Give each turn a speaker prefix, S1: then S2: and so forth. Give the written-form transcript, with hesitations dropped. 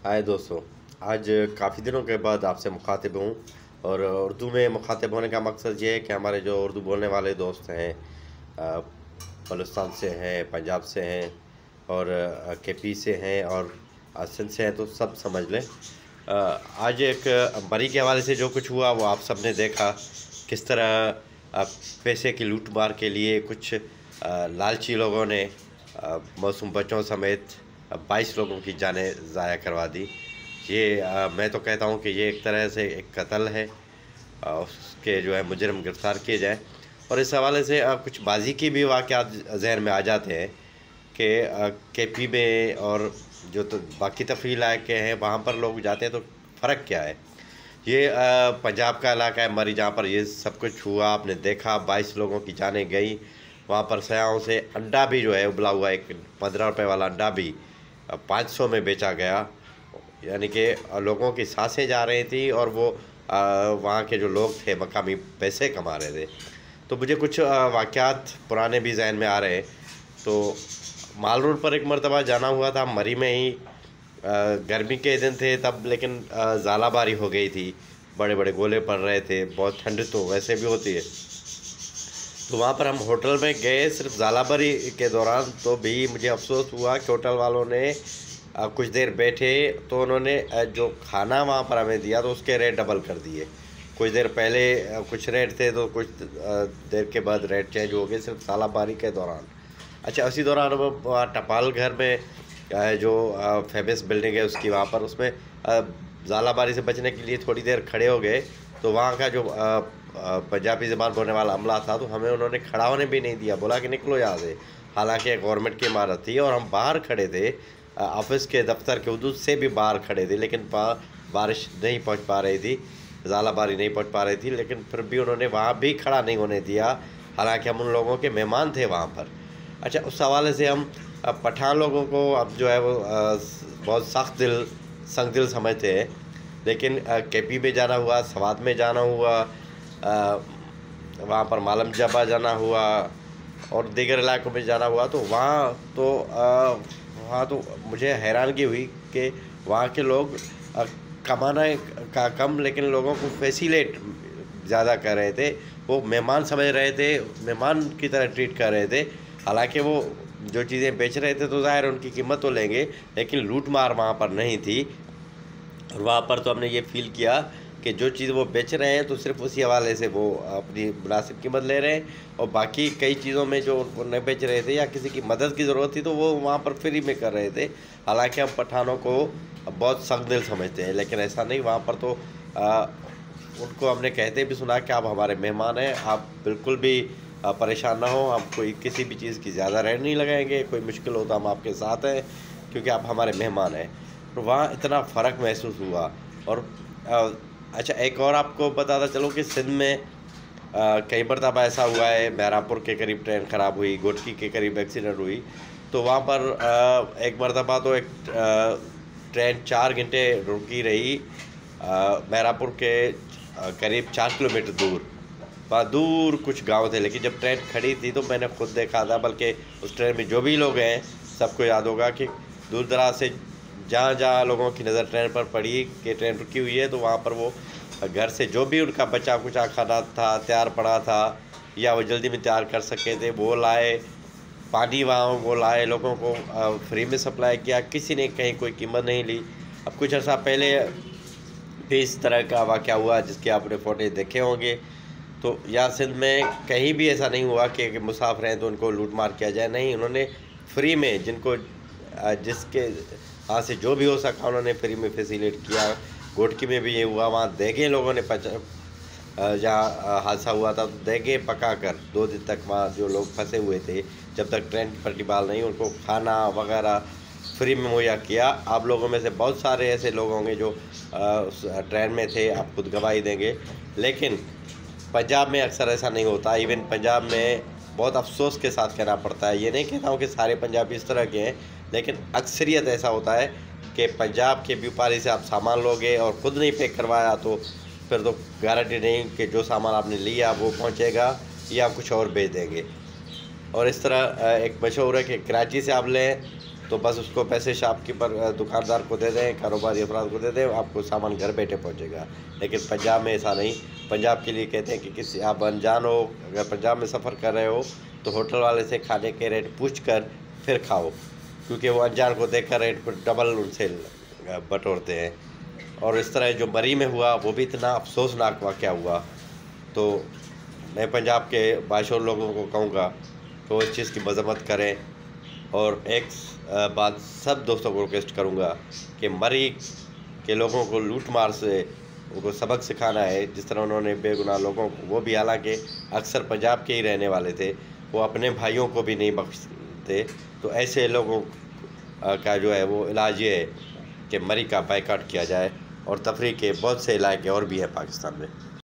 S1: हाय दोस्तों। आज काफ़ी दिनों के बाद आपसे मुखातिब हूँ। और उर्दू में मुखातिब होने का मकसद ये है कि हमारे जो उर्दू बोलने वाले दोस्त हैं, अ, बलूचिस्तान से हैं, पंजाब से हैं और केपी से हैं और सिंध से हैं, तो सब समझ लें। आज एक मरी के हवाले से जो कुछ हुआ वो आप सब ने देखा। किस तरह पैसे की लूट मार के लिए कुछ लालची लोगों ने मासूम बच्चों समेत 22 लोगों की जानें ज़ाया करवा दी। ये मैं तो कहता हूँ कि ये एक तरह से एक कत्ल है। उसके जो है मुजरिम गिरफ़्तार किए जाए। और इस हवाले से कुछ बाजी की भी वाक़यात ज़हन में आ जाते हैं कि केपी में और जो तो बाकी तफरीह इलाके हैं वहाँ पर लोग जाते हैं तो फ़र्क क्या है। ये पंजाब का इलाका है मरी, जहाँ पर ये सब कुछ हुआ। आपने देखा 22 लोगों की जानें गई। वहाँ पर सयाहों से अंडा भी जो है उबला हुआ एक 15 रुपये वाला अंडा भी 500 में बेचा गया। यानी कि लोगों की सांसें जा रही थी और वो वहाँ के जो लोग थे मकामी पैसे कमा रहे थे। तो मुझे कुछ वाक़यात पुराने भी जहन में आ रहे हैं। तो माल रोड पर एक मरतबा जाना हुआ था मरी में ही। गर्मी के दिन थे तब, लेकिन ज़ालाबारी हो गई थी, बड़े बड़े गोले पड़ रहे थे, बहुत ठंड तो वैसे भी होती है। तो वहाँ पर हम होटल में गए सिर्फ ज़ालाबारी के दौरान, तो भी मुझे अफसोस हुआ कि होटल वालों ने कुछ देर बैठे तो उन्होंने जो खाना वहाँ पर हमें दिया तो उसके रेट डबल कर दिए। कुछ देर पहले कुछ रेट थे तो कुछ देर के बाद रेट चेंज हो गए सिर्फ ज़ालाबारी के दौरान। अच्छा, उसी दौरान वो टपाल घर में जो फेमस बिल्डिंग है उसकी, वहाँ पर उसमें ज़ालाबारी से बचने के लिए थोड़ी देर खड़े हो गए। तो वहाँ का जो पंजाबी ज़बान बोलने वाला अमला था तो हमें उन्होंने खड़ा होने भी नहीं दिया, बोला कि निकलो यहाँ से। हालांकि गवर्नमेंट की इमारत थी और हम बाहर खड़े थे, ऑफिस के दफ्तर के हदूद से भी बाहर खड़े थे, लेकिन बारिश नहीं पहुँच पा रही थी, ज़ालाबारी नहीं पहुँच पा रही थी, लेकिन फिर भी उन्होंने वहाँ भी खड़ा नहीं होने दिया, हालांकि हम उन लोगों के मेहमान थे वहाँ पर। अच्छा, उस हवाले से हम पठान लोगों को अब जो है वो बहुत सख्त दिल संग दिल समझते हैं। लेकिन केपी में जाना हुआ, सवात में जाना हुआ, वहाँ पर मालम जबा जाना हुआ और दीगर इलाकों में जाना हुआ, तो वहाँ तो मुझे हैरानगी हुई कि वहाँ के लोग कमाना का कम, लेकिन लोगों को फैसिलेट ज़्यादा कर रहे थे। वो मेहमान समझ रहे थे, मेहमान की तरह ट्रीट कर रहे थे। हालांकि वो जो चीज़ें बेच रहे थे तो ज़ाहिर उनकी कीमत तो लेंगे, लेकिन लूट मार वहाँ पर नहीं थी। और वहाँ पर तो हमने ये फ़ील किया कि जो चीज़ वो बेच रहे हैं तो सिर्फ उसी हवाले से वो अपनी मुनासिब कीमत ले रहे हैं, और बाकी कई चीज़ों में जो उनको नहीं बेच रहे थे या किसी की मदद की ज़रूरत थी तो वो वहाँ पर फ्री में कर रहे थे। हालांकि हम पठानों को बहुत सख्त दिल समझते हैं, लेकिन ऐसा नहीं। वहाँ पर तो उनको हमने कहते भी सुना कि आप हमारे मेहमान हैं, आप बिल्कुल भी परेशान ना हो, हम कोई किसी भी चीज़ की ज़्यादा रेट नहीं लगाएंगे, कोई मुश्किल हो तो हम आपके साथ हैं, क्योंकि आप हमारे मेहमान हैं। तो वहाँ इतना फ़र्क महसूस हुआ। और अच्छा, एक और आपको बताता चलो कि सिंध में कई मरतबा ऐसा हुआ है, महरापुर के करीब ट्रेन ख़राब हुई, गोटकी के करीब एक्सीडेंट हुई। तो वहाँ पर एक मरतबा तो एक ट्रेन 4 घंटे रुकी रही महरापुर के करीब 4 किलोमीटर दूर। वहाँ दूर कुछ गांव थे, लेकिन जब ट्रेन खड़ी थी तो मैंने खुद देखा था, बल्कि उस ट्रेन में जो भी लोग हैं सबको याद होगा कि दूर दराज से जहाँ जहाँ लोगों की नज़र ट्रेन पर पड़ी कि ट्रेन रुकी हुई है, तो वहाँ पर वो घर से जो भी उनका बचा कुचा खाना था, तैयार पड़ा था या वो जल्दी में तैयार कर सके थे, वो लाए। पानी वहाँ वो लाए, लोगों को फ्री में सप्लाई किया, किसी ने कहीं कोई कीमत नहीं ली। अब कुछ अर्सा पहले भी इस तरह का वाक़या हुआ जिसके आपने फोटेज देखे होंगे। तो या सिंध में कहीं भी ऐसा नहीं हुआ कि मुसाफिर हैं तो उनको लूट मार किया जाए, नहीं। उन्होंने फ्री में जिनको जिसके हाथ से जो भी हो सका उन्होंने फ्री में फैसिलिट किया। गोटकी में भी ये हुआ, वहाँ देगे लोगों ने जहाँ हादसा हुआ था तो देगे पका कर 2 दिन तक वहाँ जो लोग फंसे हुए थे, जब तक ट्रेन की पटरी बहाल नहीं, उनको खाना वगैरह फ्री में मुहैया किया। आप लोगों में से बहुत सारे ऐसे लोग होंगे जो उस ट्रेन में थे, आप खुद गवाही देंगे। लेकिन पंजाब में अक्सर ऐसा नहीं होता। इवन पंजाब में बहुत अफसोस के साथ कहना पड़ता है, ये नहीं कहता हूँ कि सारे पंजाबी इस तरह के हैं, लेकिन अक्सरियत ऐसा होता है कि पंजाब के व्यापारी से आप सामान लोगे और ख़ुद नहीं पैक करवाया तो फिर तो गारंटी नहीं कि जो सामान आपने लिया वो पहुँचेगा या कुछ और भेज देंगे। और इस तरह एक मशहूर है कि कराची से आप लें तो बस उसको पैसे शॉपकीपर दुकानदार को दे दें, कारोबारी अफराद को दे दें, आपको सामान घर बैठे पहुंचेगा। लेकिन पंजाब में ऐसा नहीं। पंजाब के लिए कहते हैं कि किसी आप अनजान हो, अगर पंजाब में सफ़र कर रहे हो तो होटल वाले से खाने के रेट पूछ कर फिर खाओ, क्योंकि वो अनजान को देखकर रेट पर डबल उनसे बटोरते हैं। और इस तरह जो मरी में हुआ वो भी इतना अफसोसनाक वाक़या हुआ। तो मैं पंजाब के बाशूर लोगों को कहूँगा तो इस चीज़ की मज़म्मत करें। और एक बात सब दोस्तों को रिक्वेस्ट करूँगा कि मरी के लोगों को लूट मार से उनको सबक सिखाना है, जिस तरह उन्होंने बेगुनाह लोगों को, वो भी हालांकि अक्सर पंजाब के ही रहने वाले थे, वो अपने भाइयों को भी नहीं बख्शते। तो ऐसे लोगों का जो है वो इलाज ये है कि मरी का बायकॉट किया जाए। और तफरीह के बहुत से इलाके और भी हैं पाकिस्तान में।